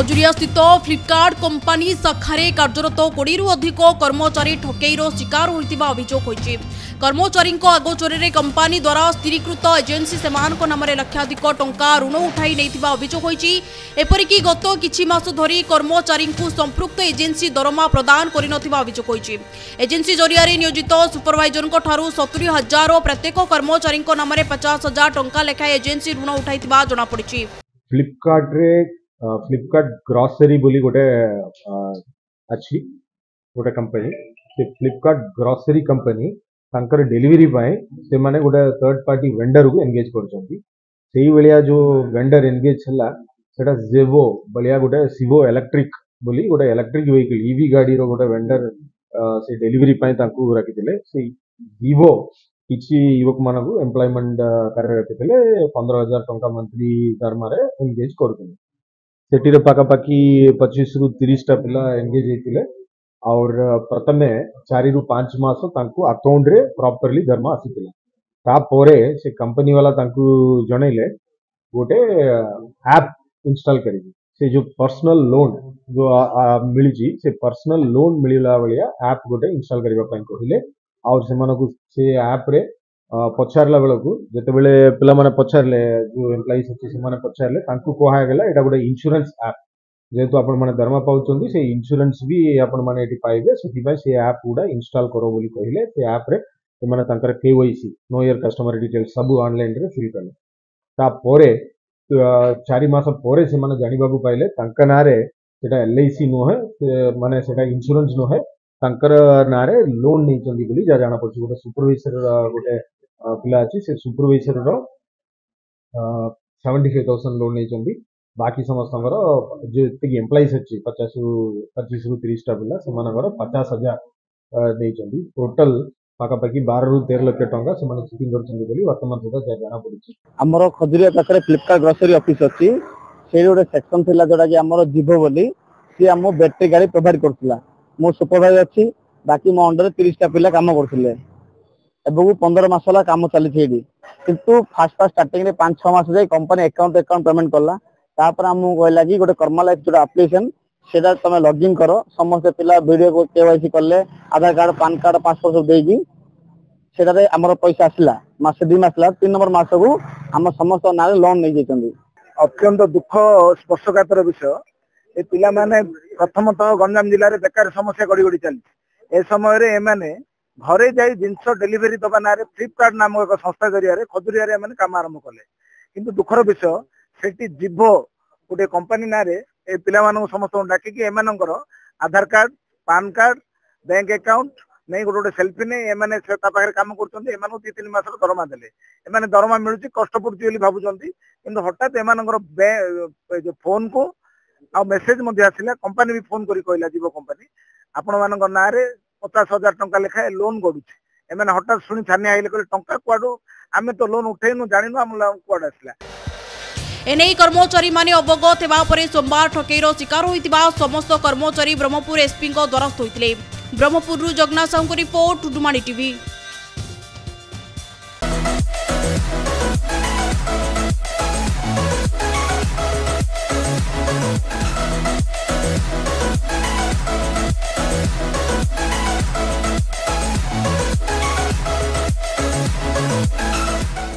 खजुरिया स्थित Flipkart company शाखारे कार्यरत 20 रु अधिक कर्मचारी ठकेईर शिकार होइतिबा अभियोग होइछि। कर्मचारी अगोचर कंपनी द्वारा स्थिरीकृत एजेन्सी सेमानक नाम लक्षाधिक टंका ऋण उठाई नैथिबा अभियोग होइछि। एपरिकी गत किछि मास धरी कर्मचारी संपृक्त एजेन्सी दरमा प्रदान करिनथिबा अभियोग होइछि। एजेन्सी जरिया नियोजित सुपरवाइजर ठारू 70,000 और प्रत्येक कर्मचारी नाम 50,000 टंका लेखाएं एजेन्सी ऋण उठाइथिबा जणा पड़िछि। फ्लिपकार्ट ग्रोसरी बोली गोटे अच्छी गोटे कंपनी से फ्लिपकार्ट ग्रोसरी कंपनी तांकर डेलीवरी पाए से माने गोटे थर्ड पार्टी वेंडर को एंगेज करछंती। सेही बेलिया जो वेंडर एंगेज हला सेटा जेवो बलिया गोटे सिवो इलेक्ट्रिक बोली गोटे इलेक्ट्रिक व्हीकल ईवी गाड़ी रो गोटे वेंडर से डेलीवरी पाए तांकू रखिथिले। से जीवो किछि युवक मानकू एम्प्लॉयमेंट कर रखिथिले 15,000 टंका मंथली दरमा रे एंगेज करथिले। सेठी पाखापाखि 25 रु 30 टा पिला एंगेज होते और प्रथमे 4 रु 5 मास अकाउंट रे प्रॉपर्ली दरमा आसीथिला। तापरे से कंपनी वाला जनइले गोटे ऐप इंस्टॉल करेगी से जो पर्सनल लोन जो मिली से पर्सनल लोन मिलला भलिया ऐप गोटे इंस्टॉल करबा पई कहिले और से ऐप रे पचारला बेलू जिते बड़े पिला माने पचारे जो एम्प्लॉइज अच्छे से पचारे कहा एटा गोटे इंश्योरेंस ऐप जेहेतु आपण माने दरमा पाउछंती से इंश्योरेंस भी आपण माने एटी पाइबे से ऐप गुडा इंस्टॉल करो बोली कहिले। से ऐप रे से माने तांकर KYC know your customer detail सब ऑनलाइन रे फिल कले। ता पोरे 4 मास पोरे से माने जानिबा को पाइले तांका नारे सेटा एलआईसी नो है माने सेटा इंश्योरेंस नो है तांकर नारे लोन नै चंदी बोली जा जाना पड़छ। गोटे सुपरवाइजर गोटे पिला अच्छी से सुपरवाइजर रो 75,000 लोन नहीं। बाकी समस्त जो एम्प्लॉइज अच्छी 25 रु 30 टा पिला से 50,000 नहीं। टोटल पाखापाखि 12 रु 13 लाख टंका से चीटिंग कर वर्तमान सुधा जाना पड़ी। आमर खजुरिया पाखे फ्लिपकार्ट ग्रोसरी ऑफिस अच्छी से गोटे सेक्शन था जोटा कि आम जीव बोली सी आम बैटेरी गाड़ी प्रोवाइड करथिला। मो सुपरवाइजर अच्छी बाकी मो अंडर 30 टा पिला काम करथिले। 15 मास वाला काम चली किंतु फास्ट स्टार्टिंग रे 5-6 मास जाए कंपनी अकाउंट पेमेंट कला तापर हमहु कहला कि गोटे कर्मा लाइफ जो एप्लिकेशन सेटा तमे लॉगिन करो समस्त पिला वीडियो को केवाईसी करले आधार कार्ड पैन कार्ड पासपोर्ट सब देगी सेटा रे हमर पैसा आसला मास 2 मास ला 3 नंबर मास को हम समस्त नारे लोन नै जेचंदी। अत्यंत दुख स्पर्शकातर विषय ए पिला माने प्रथमतः गंजाम जिल्ला रे बेकार समस्या गड़ी गड़ी चली ए समय रे ए माने घरे जाई जिनस डेलीवरी दबा ना फ्लिपकार्ट नामक एक संस्था जरिया खजुरिया मैंने काम आरंभ कले किंतु दुखर विषय सेठी जीव गोटे कंपनी ना पिला समस्त डाकिकी एमानकर Aadhaar card PAN card bank account नहीं गोटे गोटे सेल्फी नहीं एमाने पाखे काम कर 2-3 मास दरमा देले एमाने दरमा मिलुची कष्ट पड़ुची भावुंट किंतु हठात एमानकर जो फोन को आ मेसेज आसला कंपनी भी फोन करी कहला जीव कंपनी आपण मान ना 50,000 टंका लेखाए लोन गड़ुचे एमाने हठात शुणी छानिया आइले कहले टंका कुआडू आमे तो लोन उठेनु जानिनु हम कुआड आसला। एने कर्मचारी माने अवगत हेबा परे सोमवार ठकेईर शिकार होइतिबा समस्त कर्मचारी ब्रह्मपुर एसपी द्वारा होइतिले। ब्रह्मपुर जगन्नाथ साहू रिपोर्ट डुमाणी टीवी।